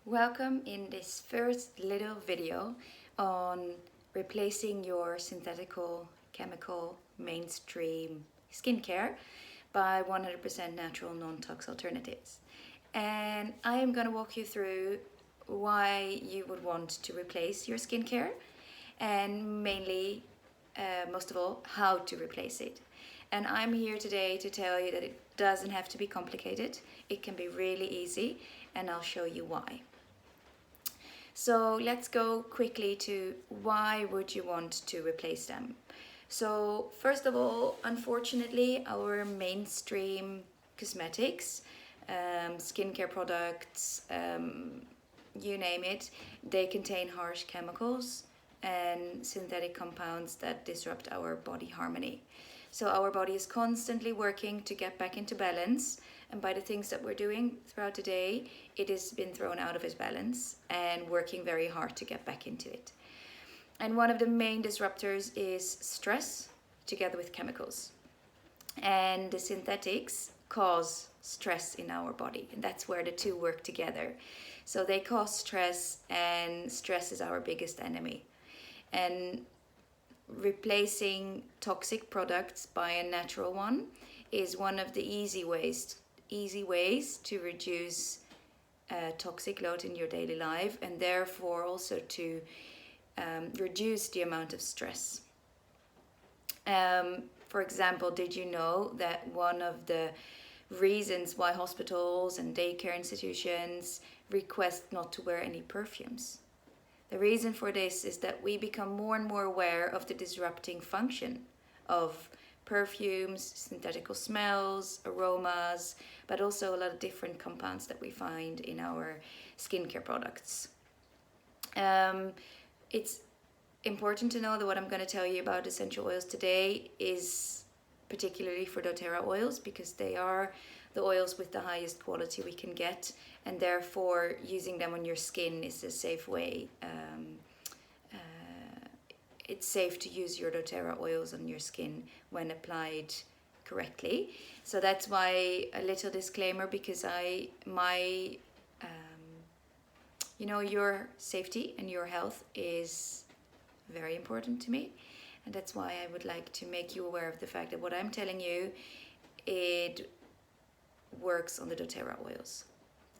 Welcome in this first little video on replacing your synthetical chemical mainstream skincare by 100% natural non-tox alternatives. And I am going to walk you through why you would want to replace your skincare and mainly, most of all, how to replace it. And I'm here today to tell you that it doesn't have to be complicated. It can be really easy, and I'll show you why. So let's go quickly to why would you want to replace them. So first of all, unfortunately, our mainstream cosmetics, skincare products, you name it, they contain harsh chemicals and synthetic compounds that disrupt our body harmony. So our body is constantly working to get back into balance, and by the things that we're doing throughout the day, it has been thrown out of its balance and working very hard to get back into it. And one of the main disruptors is stress together with chemicals. And the synthetics cause stress in our body, and that's where the two work together. So they cause stress, and stress is our biggest enemy. And replacing toxic products by a natural one is one of the easy ways to reduce toxic load in your daily life, and therefore also to reduce the amount of stress. For example, did you know that one of the reasons why hospitals and daycare institutions request not to wear any perfumes? The reason for this is that we become more and more aware of the disrupting function of perfumes, synthetical smells, aromas, but also a lot of different compounds that we find in our skincare products. It's important to know that what I'm going to tell you about essential oils today is particularly for doTERRA oils, because they are the oils with the highest quality we can get, and therefore using them on your skin is a safe way. It's safe to use your doTERRA oils on your skin when applied correctly. So that's why a little disclaimer, because your safety and your health is very important to me, and that's why I would like to make you aware of the fact that what I'm telling you, it works on the doTERRA oils.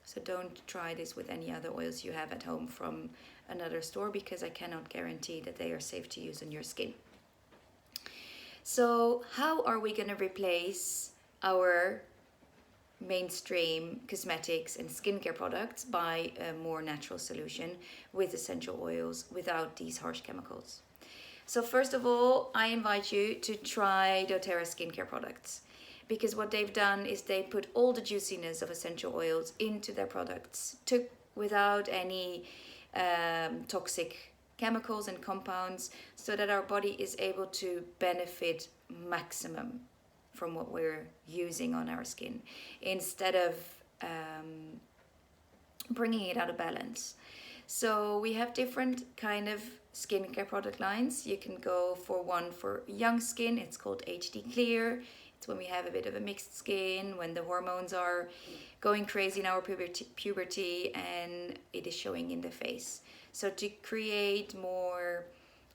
So don't try this with any other oils you have at home from another store, because I cannot guarantee that they are safe to use on your skin. So how are we going to replace our mainstream cosmetics and skincare products by a more natural solution with essential oils without these harsh chemicals? So first of all, I invite you to try doTERRA skincare products, because what they've done is they put all the juiciness of essential oils into their products, without any toxic chemicals and compounds, so that our body is able to benefit maximum from what we're using on our skin, instead of bringing it out of balance. So we have different kind of skincare product lines. You can go for one for young skin. It's called HD Clear. It's when we have a bit of a mixed skin, when the hormones are going crazy in our puberty, and it is showing in the face. So to create more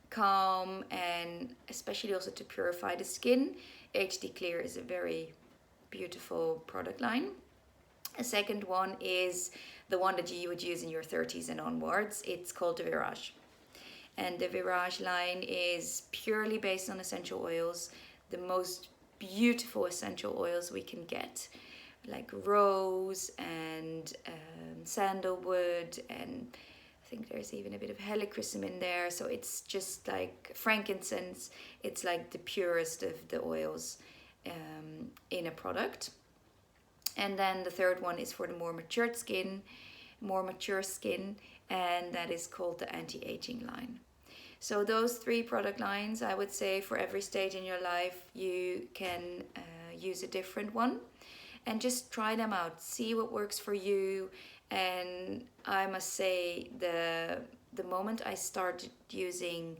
calm and especially also to purify the skin, HD Clear is a very beautiful product line. A second one is the one that you would use in your 30s and onwards. It's called the Virage. And the Virage line is purely based on essential oils, the most beautiful essential oils we can get, like rose and sandalwood, and I think there's even a bit of helichrysum in there. So it's just like frankincense. It's like the purest of the oils in a product. And then the third one is for the more mature skin, and that is called the anti-aging line. So those three product lines, I would say for every stage in your life, you can use a different one and just try them out, see what works for you. And I must say, the moment I started using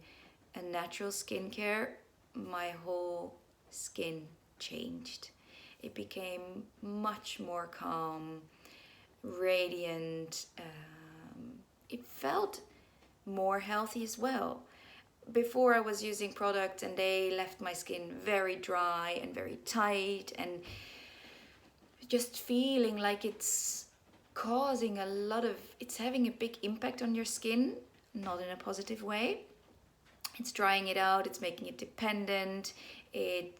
a natural skincare, my whole skin changed. It became much more calm, radiant, it felt more healthy as well. Before I was using products and they left my skin very dry and very tight and just feeling like it's causing it's having a big impact on your skin, not in a positive way. It's drying it out, it's making it dependent, it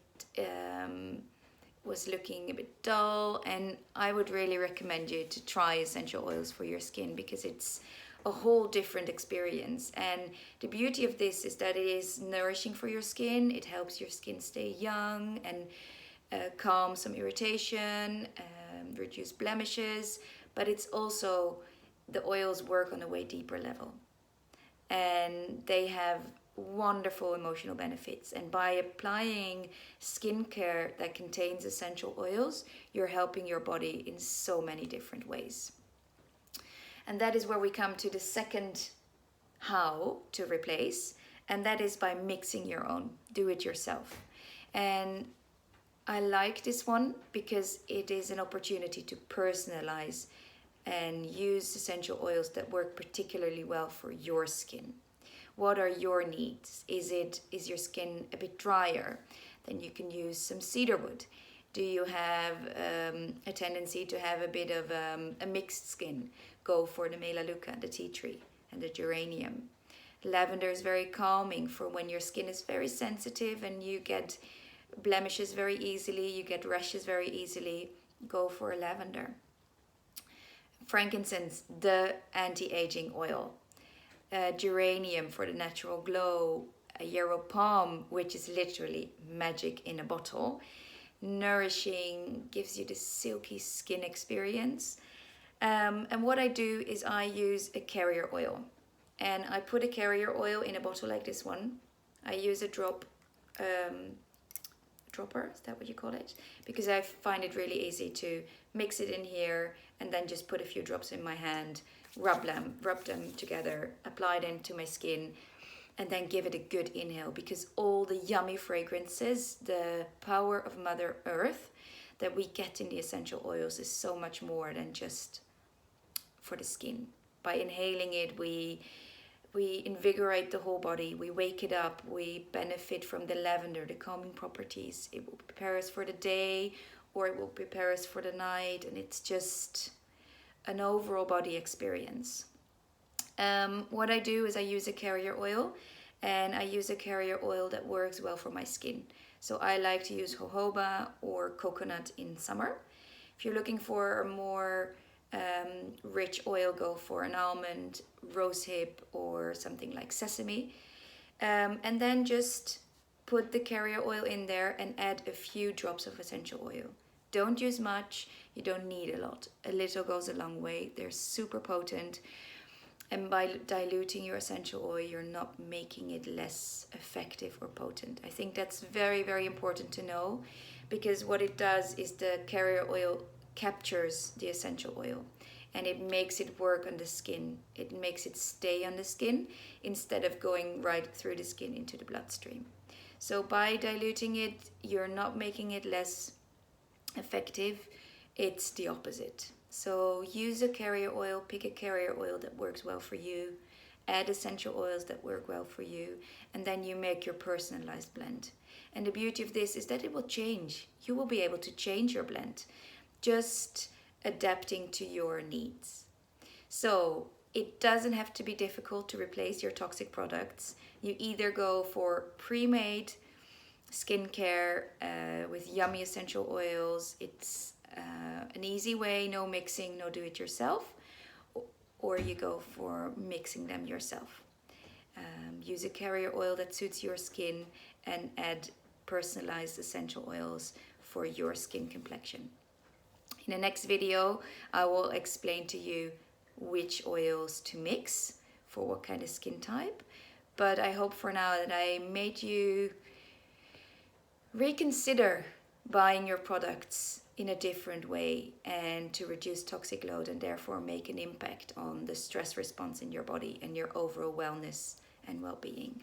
was looking a bit dull, and I would really recommend you to try essential oils for your skin because it's a whole different experience. And the beauty of this is that it is nourishing for your skin. It helps your skin stay young and calm some irritation, reduce blemishes, but it's also, the oils work on a way deeper level and they have wonderful emotional benefits. And by applying skincare that contains essential oils, you're helping your body in so many different ways. And that is where we come to the second how to replace, and that is by mixing your own, do it yourself. And I like this one because it is an opportunity to personalize and use essential oils that work particularly well for your skin. What are your needs? Is your skin a bit drier? Then you can use some cedarwood. Do you have a tendency to have a bit of a mixed skin? Go for the melaleuca, the tea tree, and the geranium. Lavender is very calming for when your skin is very sensitive and you get blemishes very easily, you get rashes very easily. Go for a lavender. Frankincense, the anti-aging oil. Geranium for the natural glow. A yarrow palm, which is literally magic in a bottle. Nourishing, gives you this silky skin experience. And what I do is I use a carrier oil, and I put a carrier oil in a bottle like this one. I use a dropper, is that what you call it? Because I find it really easy to mix it in here and then just put a few drops in my hand, rub them together, apply them to my skin, and then give it a good inhale, because all the yummy fragrances, the power of Mother Earth that we get in the essential oils is so much more than just for the skin. By inhaling it, we invigorate the whole body, we wake it up, we benefit from the lavender, the calming properties. It will prepare us for the day or it will prepare us for the night, and it's just an overall body experience. What I do is I use a carrier oil, and I use a carrier oil that works well for my skin. So I like to use jojoba or coconut in summer. If you're looking for a more rich oil, go for an almond, rosehip, or something like sesame. And then just put the carrier oil in there and add a few drops of essential oil. Don't use much, you don't need a lot. A little goes a long way. They're super potent. And by diluting your essential oil, you're not making it less effective or potent. I think that's very, very important to know, because what it does is the carrier oil captures the essential oil and it makes it work on the skin. It makes it stay on the skin instead of going right through the skin into the bloodstream. So by diluting it, you're not making it less effective. It's the opposite. So use a carrier oil, pick a carrier oil that works well for you, add essential oils that work well for you, and then you make your personalized blend. And the beauty of this is that it will change. You will be able to change your blend, just adapting to your needs. So it doesn't have to be difficult to replace your toxic products. You either go for pre-made skincare with yummy essential oils. It's an easy way, no mixing, no do-it-yourself, or you go for mixing them yourself. Use a carrier oil that suits your skin and add personalized essential oils for your skin complexion. In the next video, I will explain to you which oils to mix for what kind of skin type. But I hope for now that I made you reconsider buying your products in a different way and to reduce toxic load and therefore make an impact on the stress response in your body and your overall wellness and well-being.